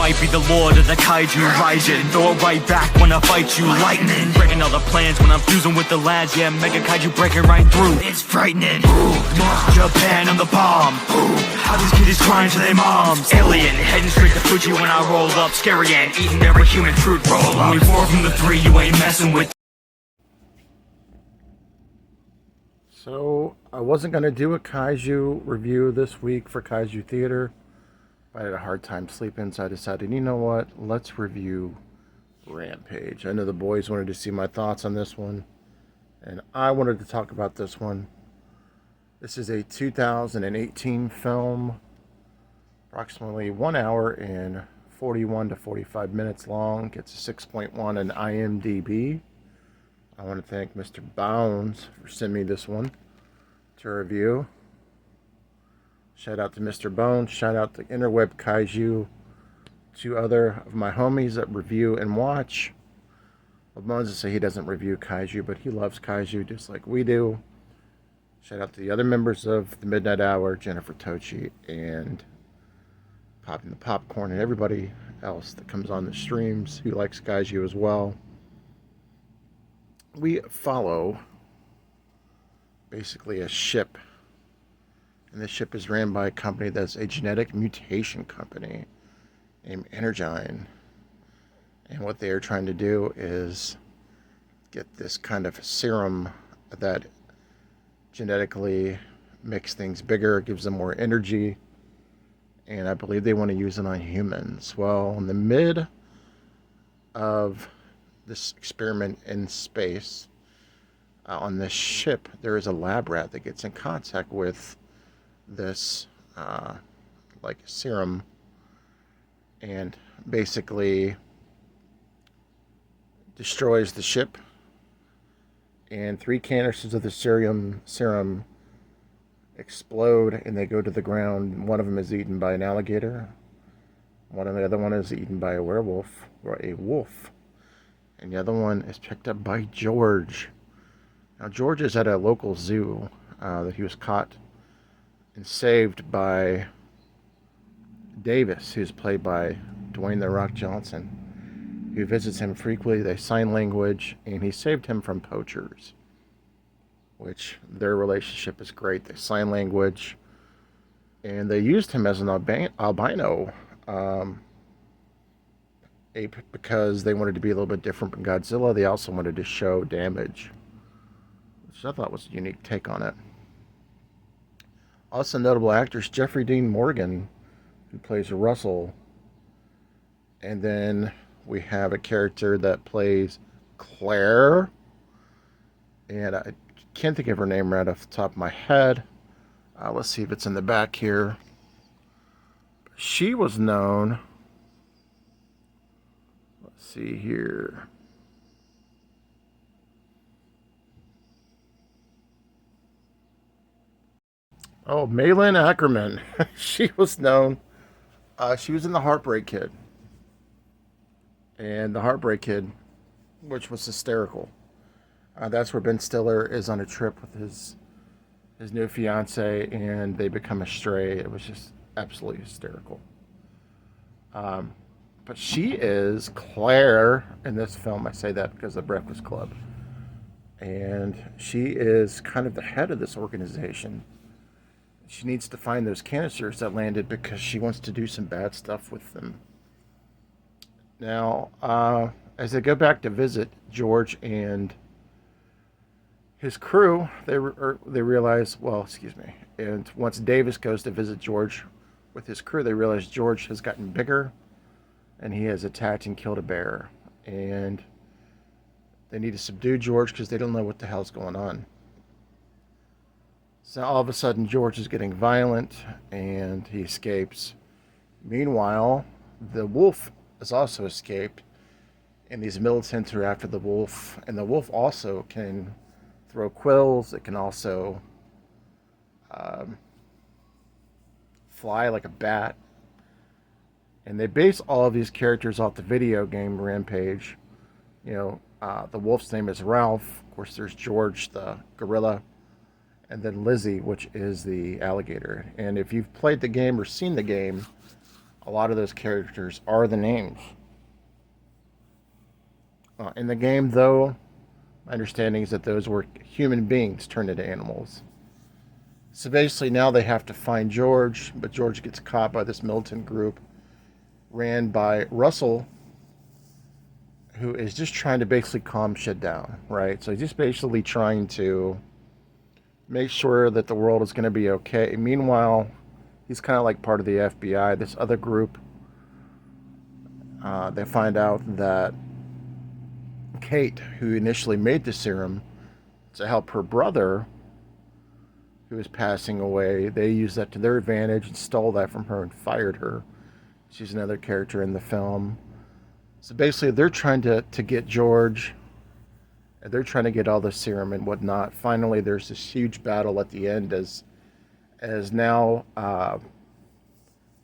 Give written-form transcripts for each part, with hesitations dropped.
might be the lord of the kaiju rising. Throw it right back when I fight you, lightning. Breaking all the plans when I'm fusing with the lads. Yeah, mega kaiju breaking right through. It's frightening. North Japan, I'm the bomb. How these kiddies crying to their moms. Alien, heading straight to Fuji when I roll up. Scary and eating every human fruit roll up. Only 4 from the 3, you ain't messing with. So, I wasn't going to do a Kaiju review this week for Kaiju Theater. I had a hard time sleeping, so I decided, you know what, let's review Rampage. I know the boys wanted to see my thoughts on this one, and I wanted to talk about this one. This is a 2018 film, approximately 1 hour and 41 to 45 minutes long. Gets a 6.1 in IMDb. I want to thank Mr. Bounds for sending me this one to review. Shout out to Mr. Bones. Shout out to Interweb Kaiju. 2 other of my homies that review and watch. Well, Bones will say he doesn't review Kaiju, but he loves Kaiju just like we do. Shout out to the other members of the Midnight Hour, Jennifer Tochi and Popping the Popcorn, and everybody else that comes on the streams who likes Kaiju as well. We follow basically a ship, and this ship is ran by a company that's a genetic mutation company named Energyne, and what they are trying to do is get this kind of serum that genetically makes things bigger, gives them more energy, and I believe they want to use it on humans. Well, in the mid of this experiment in space, on this ship, there is a lab rat that gets in contact with this like serum, and basically destroys the ship, and 3 canisters of the serum explode, and they go to the ground. One of them is eaten by an alligator, the other one is eaten by a werewolf or a wolf, and the other one is picked up by George. Now, George is at a local zoo that he was caught and saved by Davis, who's played by Dwayne "The Rock" Johnson, who visits him frequently. They sign language, and he saved him from poachers, which their relationship is great. They sign language, and they used him as an albino ape because they wanted to be a little bit different from Godzilla. They also wanted to show damage, which I thought was a unique take on it. Also notable actors, Jeffrey Dean Morgan, who plays Russell, and then we have a character that plays Claire, and I can't think of her name right off the top of my head. Let's see if it's in the back here. She was known, let's see here. Oh, Malin Ackerman. She was known. She was in The Heartbreak Kid. And The Heartbreak Kid, which was hysterical. That's where Ben Stiller is on a trip with his new fiance, and they become astray. It was just absolutely hysterical. But she is Claire in this film. I say that because of the Breakfast Club. And she is kind of the head of this organization. She needs to find those canisters that landed because she wants to do some bad stuff with them. Now, as they go back to visit George and his crew, they realize, and once Davis goes to visit George with his crew, they realize George has gotten bigger, and he has attacked and killed a bear. And they need to subdue George because they don't know what the hell's going on. So all of a sudden, George is getting violent, and he escapes. Meanwhile, the wolf has also escaped, and these militants are after the wolf. And the wolf also can throw quills. It can also fly like a bat. And they base all of these characters off the video game Rampage. The wolf's name is Ralph. Of course, there's George, the gorilla. And then Lizzie, which is the alligator. And if you've played the game or seen the game, a lot of those characters are the names. In the game, though, my understanding is that those were human beings turned into animals. So basically now they have to find George, but George gets caught by this militant group ran by Russell, who is just trying to basically calm shit down, right? So he's just basically trying to make sure that the world is going to be okay. Meanwhile, he's kind of like part of the FBI. This other group, they find out that Kate, who initially made the serum to help her brother, who was passing away, they used that to their advantage and stole that from her and fired her. She's another character in the film. So basically, they're trying to get George, and they're trying to get all the serum and whatnot. Finally, there's this huge battle at the end as now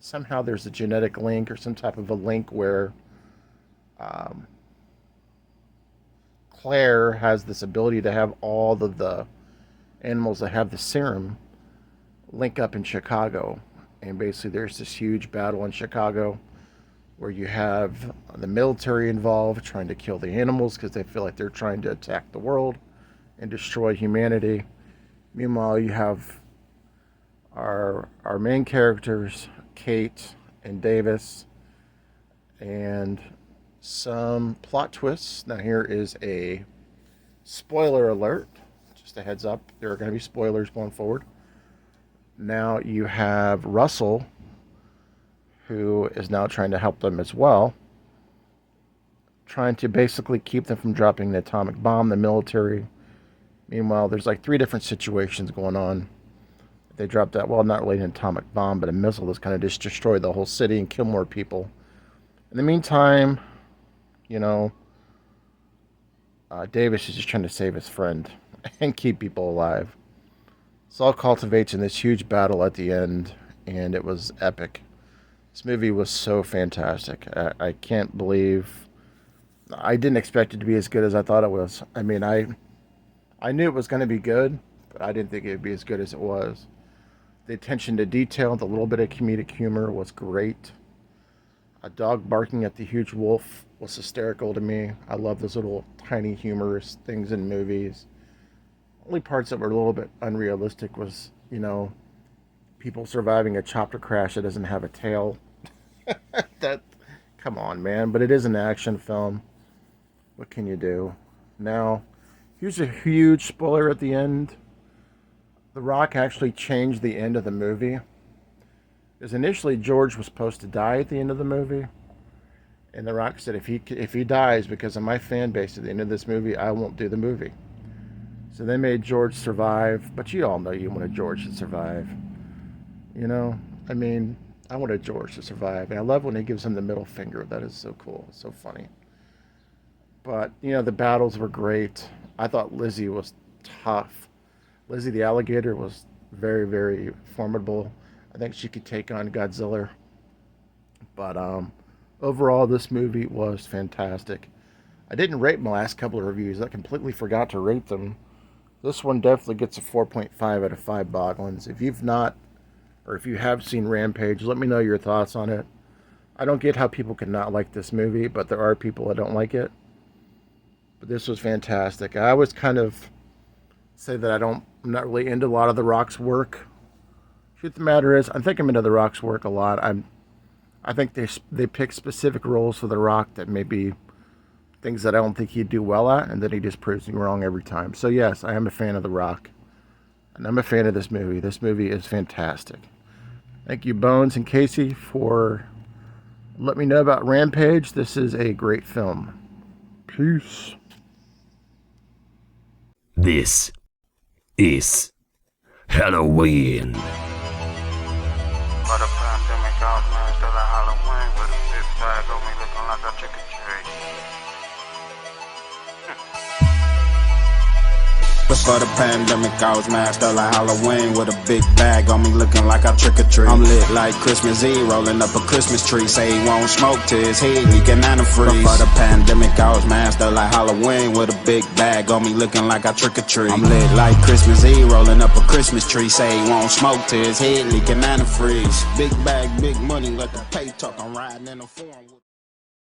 somehow there's a genetic link or some type of a link where Claire has this ability to have all of the animals that have the serum link up in Chicago. And basically there's this huge battle in Chicago where you have the military involved trying to kill the animals because they feel like they're trying to attack the world and destroy humanity. Meanwhile, you have our main characters, Kate and Davis, and some plot twists. Now here is a spoiler alert. Just a heads up, there are going to be spoilers going forward. Now you have Russell, who is now trying to help them as well, trying to basically keep them from dropping the atomic bomb, the military. Meanwhile, there's like 3 different situations going on. They dropped that, well, not really an atomic bomb, but a missile that's kind of just destroyed the whole city and kill more people. In the meantime, you know, Davis is just trying to save his friend and keep people alive. This all cultivates in this huge battle at the end, and it was epic. This movie was so fantastic. I can't believe... I didn't expect it to be as good as I thought it was. I mean, I knew it was going to be good, but I didn't think it would be as good as it was. The attention to detail, the little bit of comedic humor was great. A dog barking at the huge wolf was hysterical to me. I love those little tiny humorous things in movies. Only parts that were a little bit unrealistic was, you know, people surviving a chopper crash that doesn't have a tail. That, come on, man. But it is an action film. What can you do? Now, here's a huge spoiler at the end. The Rock actually changed the end of the movie. Because initially George was supposed to die at the end of the movie. And The Rock said, if he dies because of my fan base at the end of this movie, I won't do the movie. So they made George survive. But you all know you wanted George to survive. You know? I mean, I wanted George to survive. And I love when he gives him the middle finger. That is so cool. It's so funny. But, you know, the battles were great. I thought Lizzie was tough. Lizzie the alligator was very, very formidable. I think she could take on Godzilla. But overall, this movie was fantastic. I didn't rate my last couple of reviews. I completely forgot to rate them. This one definitely gets a 4.5 out of 5 Boglins. If you've not, or if you have seen Rampage, let me know your thoughts on it. I don't get how people can not like this movie, but there are people that don't like it. But this was fantastic. I always kind of say that I'm not really into a lot of The Rock's work. Truth of the matter is, I think I'm into The Rock's work a lot. I think they pick specific roles for The Rock that may be things that I don't think he'd do well at, and that he just proves me wrong every time. So yes, I am a fan of The Rock. And I'm a fan of this movie. This movie is fantastic. Thank you, Bones and Casey, for letting me know about Rampage. This is a great film. Peace. This is Halloween. But a pandemic out, man, still a Halloween with a big bag on me looking like a trick or treat. Before the pandemic, I was masked up like Halloween with a big bag on me, looking like I trick or treat. I'm lit like Christmas Eve, rolling up a Christmas tree. Say he won't smoke till his heat leaking antifreeze. Before the pandemic, I was masked up like Halloween with a big bag on me, looking like I trick or treat. I'm lit like Christmas Eve, rolling up a Christmas tree. Say he won't smoke till his head leaking antifreeze. Big bag, big money, let the pay talk. I'm riding in a foreign.